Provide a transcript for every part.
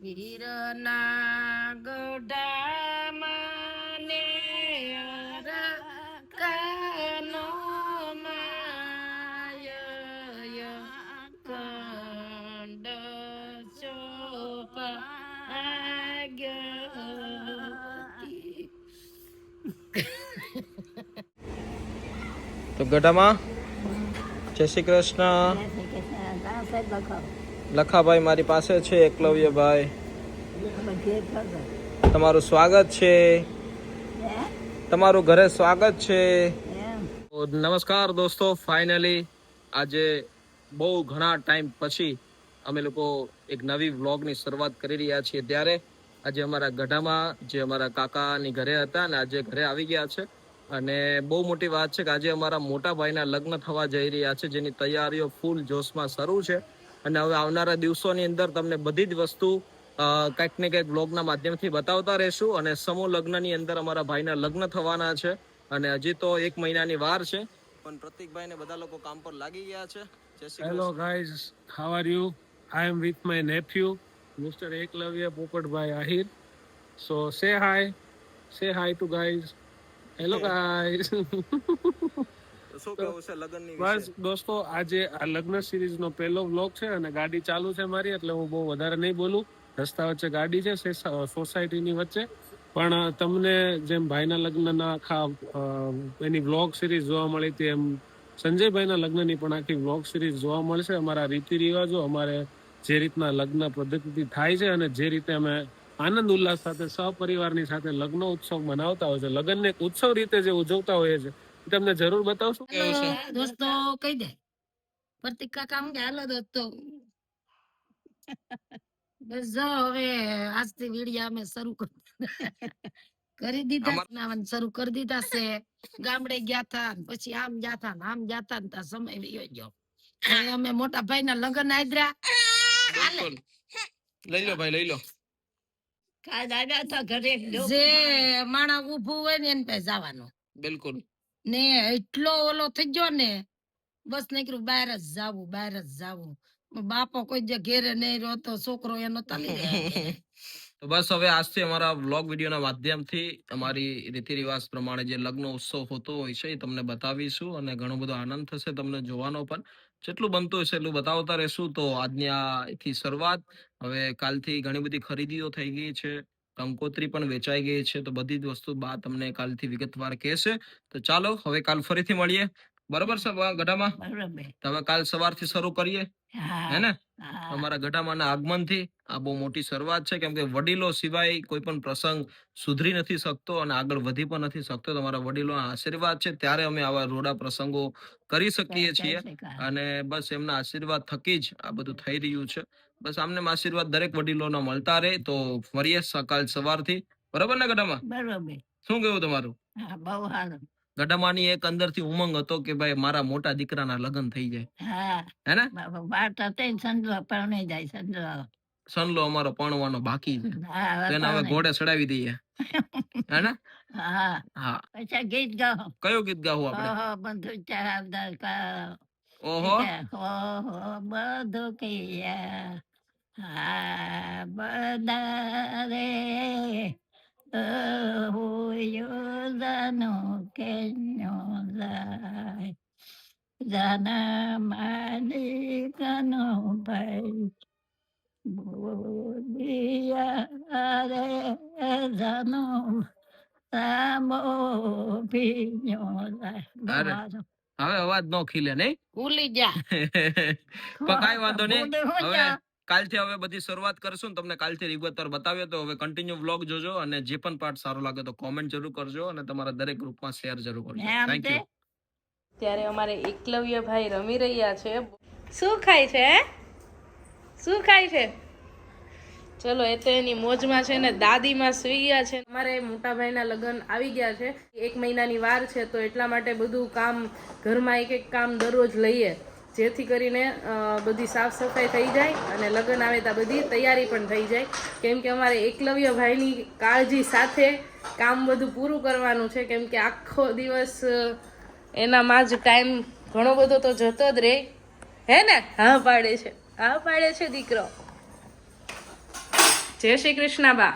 વીરના ગઢામાં ને અરકાનો માય કંડ ચોપાગ્ય. તો ગઢામાં જય શ્રી કૃષ્ણ. લખાભાઈ મારી પાસે છે, એકલવ્યભાઈ તમારું સ્વાગત છે, તમારું ઘરે સ્વાગત છે. નમસ્કાર દોસ્તો, ફાઇનલી આજે બહુ ઘણા ટાઈમ પછી અમે લોકો એક નવી વ્લોગની શરૂઆત કરી રહ્યા છીએ. ત્યારે આજે અમારા ગઢામાં જે અમારા કાકાની ઘરે હતા ને આજે ઘરે આવી ગયા છે. અને બહુ મોટી વાત છે કે આજે અમારા મોટા ભાઈના લગ્ન થવા જઈ રહ્યા છે, જેની તૈયારીઓ ફૂલ જોશમાં શરૂ છે. અને હવે આવનારા દિવસોની અંદર તમને બધી જ વસ્તુ કંઈક ને કંઈક વ્લોગના માધ્યમથી બતાવતા રહેશું. અને સમૂહ લગ્નની અંદર અમારા ભાઈના લગ્ન થવાના છે અને હજી તો 1 મહિનાની વાર છે, પણ પ્રતિકભાઈ ને બધા લોકો કામ પર લાગી ગયા છે. Hello guys, how are you? I am with my nephew, Mr. Eklavya Popadbhai Ahir. So say hi to guys. Hello guys. શું કેવું છે લગ્નની બસ વિશે? દોસ્તો, આજે આ લગ્ન સિરીઝનો પહેલો વ્લોગ છે અને ગાડી ચાલુ છે મારી, એટલે હું બહુ વધારે નહીં બોલું. રસ્તા વચ્ચે ગાડી છે, સોસાયટીની વચ્ચે. પણ તમને જેમ ભાઈના લગ્નના આખા એની વ્લોગ સિરીઝ જોવા મળી હતી, એમ સંજયભાઈના લગ્નની પણ આખી વ્લોગ સિરીઝ જોવા મળશે. અમારા રીતિ રિવાજો, અમારે જે રીતના લગ્ન પદ્ધતિથી થાય છે અને જે રીતે અમે આનંદ ઉલ્લાસ સાથે સહપરિવારની સાથે લગ્ન ઉત્સવ મનાવતા હોય છે, લગ્નને એક ઉત્સવ રીતે જે ઉજવતા હોઈએ છે, તમને જરૂર બતાવશું. દોસ્તો કહી દે પ્રતિક કાકા હું કે હાલો દોસ્તો. બસ જો હવે આજથી વિડિયા અમે શરૂ કરી દીધા, શરૂ કરી દીધા છે. ગામડે ગયા હતા, પછી આમ જાતા ને આમ જાતા ને સમય વયો ગયો. હવે અમે મોટા ભાઈ ના લગ્ન આદરા લઈ લો ભાઈ, લઈ લો. જે માણસ ઉભું હોય ને એને પાસે જવાનું. બિલકુલ. ને એટલો ઓલો થઈ ગયો ને, બસ નીકળ્યું બહાર જ જાવું, બહાર જ જાવું. બાપો કોઈ જે ઘેરે નહીં રહેતો, છોકરો એનો તાલી રહ્યા. તો બસ હવે આજથી અમારા વ્લોગ વિડીયોના માધ્યમથી અમારી રીતિ રિવાજ પ્રમાણે જે લગ્ન ઉત્સવ હોતો હોય છે એ તમને બતાવીશું અને ઘણો બધો આનંદ થશે તમને જોવાનો. પણ જેટલું બનતું હશે એટલું બતાવતા રહેશું. તો આજની આથી શરૂઆત. હવે કાલથી ઘણી બધી ખરીદીઓ થઈ ગઈ છે, કંકોત્રી પણ વેચાઈ ગઈ છે, તો બધી જ વસ્તુ બા તમને કાલથી વિગતવાર કહેશે. તો ચાલો હવે કાલ ફરીથી મળીએ, બરોબર છે ગઢામાં? તો હવે કાલ સવારથી શરૂ કરીએ, હે ને? અમારા ગઢામાં આગમન થી આ બહુ મોટી શરૂઆત છે, કેમ કે વડીલો સિવાય કોઈ પણ પ્રસંગ સુધરી નથી શકતો અને આગળ વધી પણ નથી શકતો. તમારા વડીલોના આશીર્વાદ છે ત્યારે અમે આવા રોડા પ્રસંગો કરી શકીએ છીએ. અને બસ એમના આશીર્વાદ થકી જ આ બધું થઈ રહ્યું છે. બસ આમને આશીર્વાદ દરેક વડીલોના મળતા રહે. તો મળીએ સકાળ સવારથી, બરોબર ને ગઢામાં? બરોબર. શું કેવું તમારું? બહુ સારું. ગઢામાની એક અંદરથી ઉમંગ હતો કે ભાઈ મારા મોટા દીકરાના લગ્ન થઈ જાય, હે ને? સનલો અમારો પરણવાનો બાકી છે, તેને હવે ઘોડે ચડાવી દઈએ, હે ને? હા. ગીત ગાઓ. કયું ગીત ગાવું આપણે? ઓહો બધું કૈયા બધા રે જાનો કેનો જાય જાના મારી કનો ભાઈ બોલિયા રે જાનો સામો ભીન્યો જાય. હવે અવાજ નો ખીલે નહીં, ભૂલી જા. પણ કાઈ વાંધો નહીં, હવે કાલથી હવે બધી શરૂઆત કરશું ને તમને કાલથી વિગતવાર બતાવ્યો. તો હવે કન્ટિન્યુ વ્લોગ જોજો અને જે પણ પાર્ટ સારો લાગે તો કોમેન્ટ જરૂર કરજો અને તમારા દરેક ગ્રુપમાં શેર જરૂર કરજો. Thank you. ત્યારે અમારે એકલવ્યભાઈ રમી રહ્યા છે. શું ખાય છે? શું ખાય છે? ચલો, એ તો એની મોજમાં છે ને. દાદીમાં સુઈ ગયા છે. અમારે મોટા ભાઈના લગ્ન આવી ગયા છે, 1 મહિનાની વાર છે, તો એટલા માટે બધું કામ ઘરમાં એક કામ દરરોજ લઈએ, જેથી કરીને બધી સાફ સફાઈ થઈ જાય અને લગ્ન આવે ત્યાં બધી તૈયારી પણ થઈ જાય. કેમ કે અમારે એકલવ્યભાઈની કાળજી સાથે કામ બધું પૂરું કરવાનું છે, કેમ કે આખો દિવસ એનામાં જ ટાઈમ ઘણો બધો તો જતો જ રહે, હે ને? હા પાડે છે, હા પાડે છે દીકરો. જય શ્રી કૃષ્ણ બા.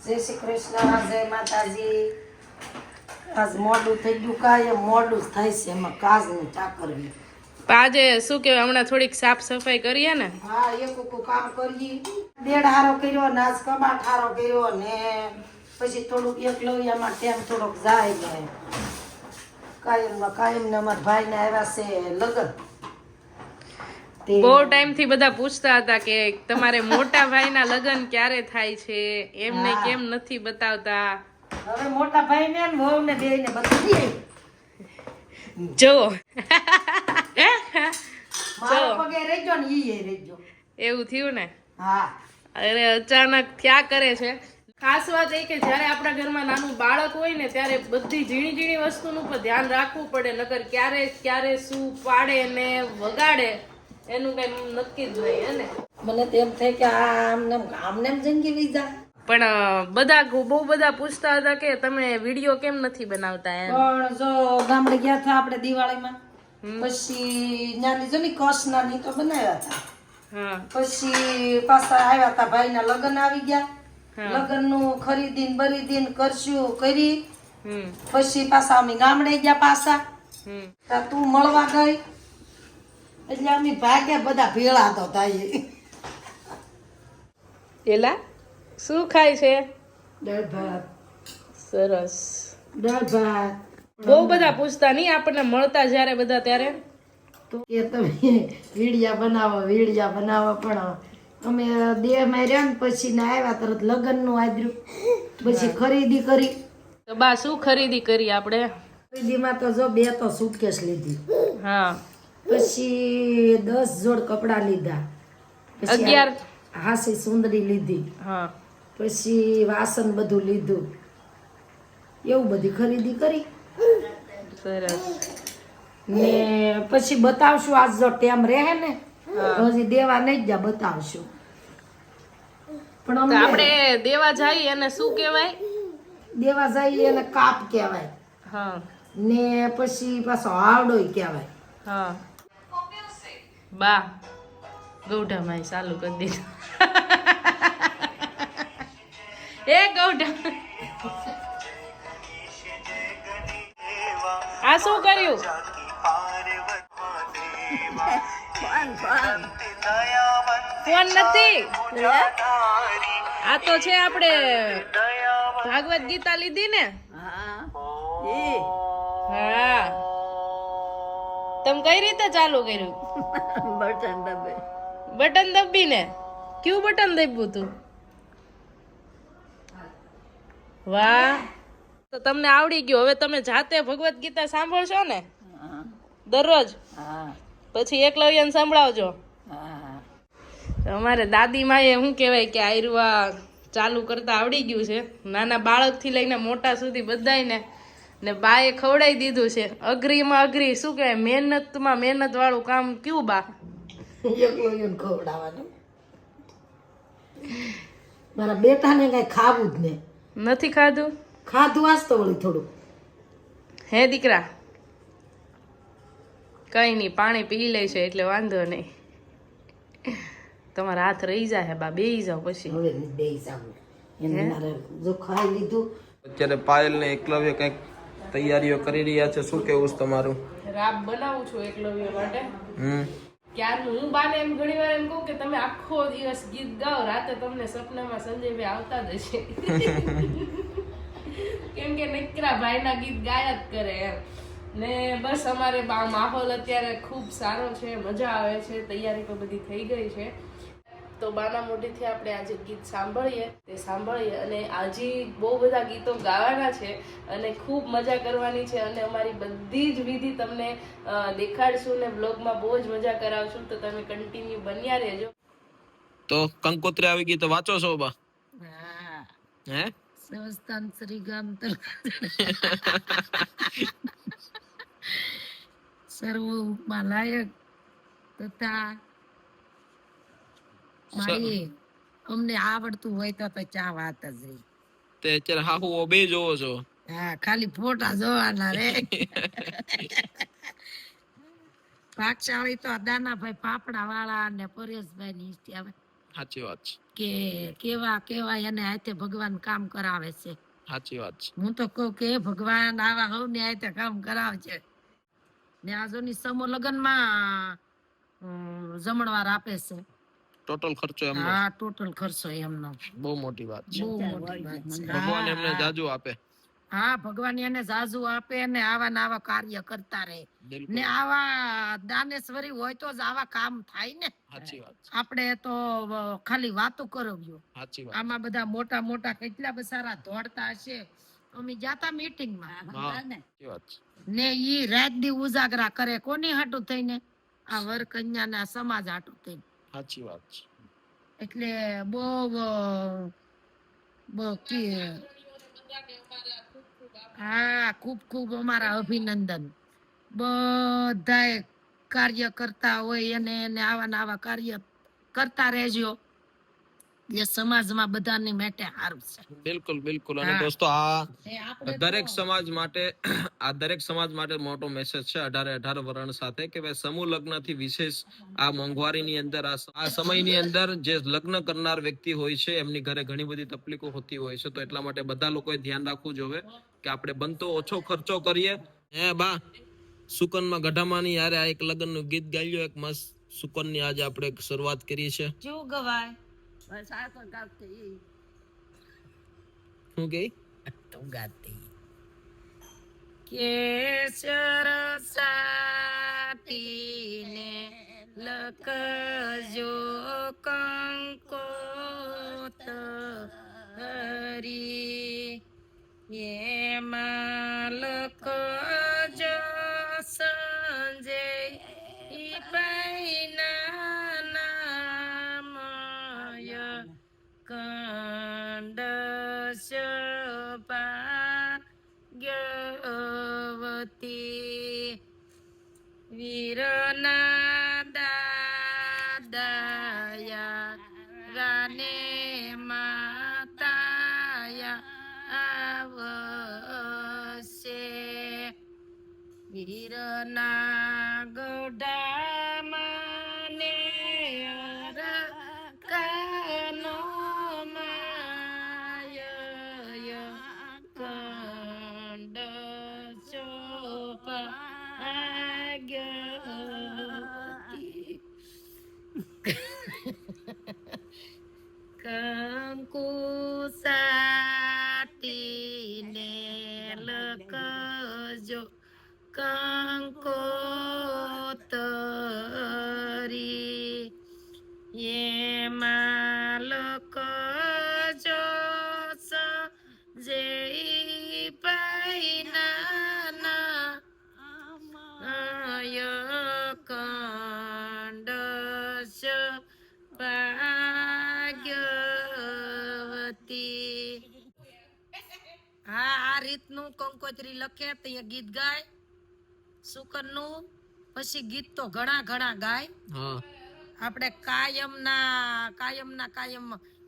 જય શ્રી કૃષ્ણ, જય માતાજી. આજ મોડું થઈ ગયું, કાંઈ મોડું જ થાય છે એમાં કાજનું ચા કરવી. આજે શું કહેવાય, હમણાં થોડીક સાફ સફાઈ કરીએ ને. હા, એક કામ કરી, દેડ હારો કર્યો ને આજ કબાટ હારો કર્યો ને પછી થોડુંક એકલવ્યામાં ટેમ થોડોક જાય ને કાયમ ને અમારા ભાઈ ને આવ્યા છે લગન. બહુ ટાઈમ થી બધા પૂછતા હતા કે તમારે મોટા ભાઈના લગ્ન ક્યારે થાય છે, એમને કેમ નથી બતાવતા. હવે મોટા ભાઈ ને વહુ ને બે ને બધી જો મારા પગે રહેજો ને ઈ રહેજો. એવું થયું ને. હા, અરે અચાનક થયા કરે છે. ખાસ વાત એ કે જ્યારે આપણા ઘરમાં નાનું બાળક હોય ને ત્યારે બધી ઝીણી ઝીણી વસ્તુનું પણ ધ્યાન રાખવું પડે, નકર ક્યારે શું પાડે ને વગાડે એનું કઈ નક્કી જ નહીં. હે ને મને તો એમ થાય કે આમને જિંદગી વી જાય. પણ બહુ બધા પૂછતા હતા કે તમે વિડીયો કેમ નથી બનાવતા એમ. પણ જો ગામડે ગયા હતા આપણે દિવાળીમાં, પછી નાની જો ને કસનાની તો બનાવ્યા હતા. હા, પછી પાછા આવ્યા હતા, ભાઈના લગ્ન આવી ગયા, લગ્ન નું ખરીદીને બરીદીને કરશું કરી, પછી પાછા અમે ગામડે ગયા પાછા. તું મળવા ગઈ એટલે અમે ભાગ્યા બધા ભેળા તો થાય. એલા શું ખાય છે? દાળ ભાત. સરસ. દાળ ભાત. બહુ બધા પૂછતા નહીં આપણને મળતા જ્યારે બધા ત્યારે તો કે તમે વીડિયા બનાવો પણ અમે દેહમાં રહ્યા ને પછી ને આવ્યા તરત લગ્ન નું આદર્યું, પછી ખરીદી કરી. તો બા શું ખરીદી કરી આપણે? ખરીદીમાં તો જો 2 તો સુટકેસ લીધી, હા, પછી 10 જોડ કપડા લીધા, 11 હાસી સુંદરી લીધી, હા, પછી વાસણ બધું લીધું, એવું બધી ખરીદી કરી. સરસ. ને પછી બતાવશું આજ જો ટેમ રહે ને, હજી દેવા નહીં ગયા, બતાવશું. પણ અમે આપણે દેવા જઈએ એને શું કહેવાય? દેવા જઈએ એને કાપ કહેવાય, હા, ને પછી પાછો હાવડોય કહેવાય. હા. બા ગૌઢા માય ચાલુ કરી દીધું. એ ગૌઢા આ શું કર્યું? ફોન નથી, આ તો છે આપણે ભાગવત ગીતા લીધી ને. હા, તમે કઈ રીતે ચાલુ કર્યું? બટન દબીને. કયું બટન દબ્યું તું? વાહ, તો તમને આવડી ગયું. હવે તમે જાતે ભગવત ગીતા સાંભળશો ને દરરોજ, પછી એકલવ્યને સંભળાવજો. અમારે દાદી માએ શું કહેવાય કે આયરુઆ ચાલુ કરતા આવડી ગયું છે, નાના બાળકથી લઈને મોટા સુધી બધાયને. ને બાએ ખવડાવી દીધું છે. અઘરીમાં અઘરી શું કહેવાય, મહેનતમાં મહેનત વાળું કામ કયું બા? એકલો ખવડાવવાનું. મારા બેટાને કઈ ખાવું જ નહીં. નથી ખાધું? ખાધું આજ તો વળી થોડું. હે દીકરા? કઈ નહીં, પાણી પી લે છે એટલે વાંધો નહીં. તમારા હાથ રહી જાય બા, બેહી જાવ પછી. હવે બે જાવ એને મારે જો ખાઈ લીધું. અત્યારે પાયલ ને એકલવ્ય કંઈક તૈયારીઓ કરી રહ્યા છે, શું કેવું છે તમારું? રાબ બનાવું છું એકલવ્ય માટે. ક્યારનું હું બાને એમ ઘણી વાર એમ કહું કે તમે આખો દિવસ ગીત ગાઓ, રાતે તમને સપનામાં સંજયભાઈ આવતા જ હશે. કેમ કે નકરા ભાઈના ગીત ગાયા જ કરે એમ. ને બસ અમારે માહોલ અત્યારે ખૂબ સારો છે, મજા આવે છે, તૈયારી તો બધી થઈ ગઈ છે. તો બાના મોઢેથી આપણે આજે ગીત સાંભળીએ અને આજે બહુ બધા ગીતો ગાવાના છે અને ખૂબ મજા કરવાની છે અને અમારી બધી જ વિધિ તમને દેખાડશું ને બ્લોગમાં બહુ જ મજા કરાવશું. તો તમે કન્ટિન્યુ બન્યા રહેજો. તો કંકોત્રી આવી ગઈ તો વાંચો છો બા? હે સંસ્થાન શ્રી ગામ સર્વ ઉપમા લાયક તથા મારી અમને આવડતું હોય તો ચા વાત જ રહી. તે અત્યારે હાહુ બે જોવો છો? હા, ખાલી ફોટા જોવાના રે. પાકશાળી તો દાનાભાઈ પાપડા વાળા ને પરેશભાઈ ની આવે. સાચી વાત છે, કે કેવા કેવા એને હાથે ભગવાન કામ કરાવે છે. સાચી વાત છે. હું તો કહું કે હે ભગવાન આવા હવને હાથે કામ કરાવજે. ને આજોની સમૂહ લગ્નમાં જમણવાર આપે છે. ટોટલ ખર્ચો એમનો હા, ટોટલ ખર્ચો એમનો. બહુ મોટી વાત છે. બહુ મોટી વાત છે. ભગવાન હા, એમને હા. જાજુ આપે. હા, ભગવાન એને જાજુ આપે ને આવા ને આવા કાર્ય કરતા રહે. બિલકુલ ને આવા દાનેશ્વરી હોય તો જ આવા કામ થાય ને. સાચી વાત છે, આપણે તો ખાલી વાતો કરવ્યો. સાચી વાત. આમાં બધા મોટા મોટા કેટલા બસારા દોડતા હશે. અમે જાતા મીટિંગમાં હા, સાચી વાત છે. ને ઈ રાત દી ઉજાગરા કરે કોની હાટું થઈને? આ વર કન્યા ના સમાજ હાટું થઈને. સાચી વાત છે. એટલે બહુ હા, ખૂબ ખૂબ અમારા અભિનંદન. બધાય કાર્ય કરતા હોય એને આવા ને આવા કાર્ય કરતા રહેજો. એ સમાજમાં બધાની માટે સારું છે. બિલકુલ બિલકુલ. અને હા. દોસ્તો આ એ આપણે દરેક તો- સમાજ માટે આ દરેક સમાજ માટે મોટો મેસેજ છે 18 વરણ સાથે કે ભાઈ સમૂહ લગ્ન થી વિશેષ આ મોંઘવારીની અંદર આ સમયની અંદર જે લગ્ન કરનાર વ્યક્તિ હોય છે એમની ઘરે ઘણી બધી તકલીફો હોતી હોય છે, તો એટલા માટે બધા લોકોએ ધ્યાન રાખવું જોઈએ કે આપણે બનતો ઓછો ખર્ચો કરીએ. હે બા, સુકનમાં ગઢામાની યારે આ એક લગ્નનું ગીત ગાયું, એક મસ્ત સુકનની આજે આપણે શરૂઆત કરી છે. શું ગવાય? શું કે તું ગાતી કેસર સાટીને લખજો કંકોતરી, એમાં લખજો સંજય પૈના નામય કંડશ ભાગ્યવતી, વીરના દાદાયા રાને માતાયા આવશે, વીરના ગઢામાં ને કાનો માય કંડ ભાગ્યવતી, કંકુ સાટીને લખજો કંકોતરી, એમાં લખજો સંજય પૈના કંડશ ભાગ્યવતી. હા, આ રીતનું કંકોત્રી લખે તો એ ગીત ગાય સુકનનું. પછી ગીત તો ઘણા ઘણા ગાય. હા, આપણે કાયમ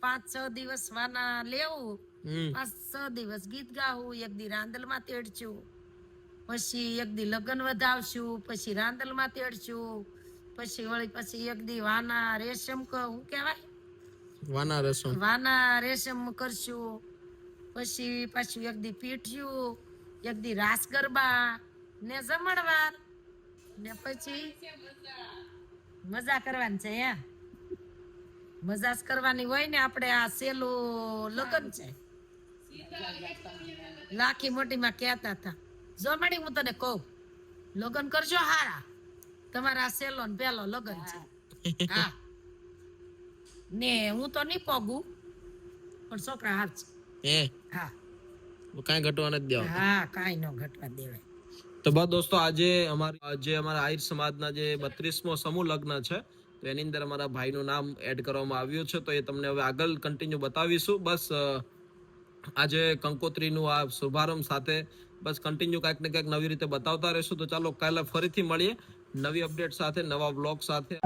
5-6 દિવસ વાના લેવું, 5-6 દિવસ ગીત ગાવું, એક દી રાંદલમાં તેડશું, પછી એક દી લગ્ન વધાવશું, પછી રાંદલમાં તેડશું, પછી એક દી વાના રેશમ હું કહેવાય વાના રેશમ કરશું, પછી પાછું એક દી પીઠ્યું, એક દી રાસ ગરબા ને જમણવાર ને પછી મજા કરવાની છે. મજા જ કરવાની હોય ને. આપણે આ સેલું લગ્ન છે, લાખી મોટીમાં કહેતા હતા, જો મળી હું તને કહું, લગ્ન કરજો હારા, તમારા સેલો ને પેલો લગ્ન છે. હા, ને હું તો નહીં પોગું પણ છોકરા હાથ છે. હા, કાંઈ ઘટવા નથી દેવા. હા, કાંઈ ન ઘટવા દેવાય. તો બસ દોસ્તો, આજે અમારા આહિર સમાજના જે 32મો સમૂહ લગ્ન છે, તો એની અંદર અમારા ભાઈનું નામ એડ કરવામાં આવ્યું છે, તો એ તમને હવે આગળ કન્ટિન્યુ બતાવીશું. બસ આજે કંકોત્રીનું આ શુભારંભ સાથે બસ કન્ટિન્યુ કાંઈક ને કાંઈક નવી રીતે બતાવતા રહેશું. તો ચાલો કાલે ફરીથી મળીએ નવી અપડેટ સાથે, નવા બ્લોગ સાથે.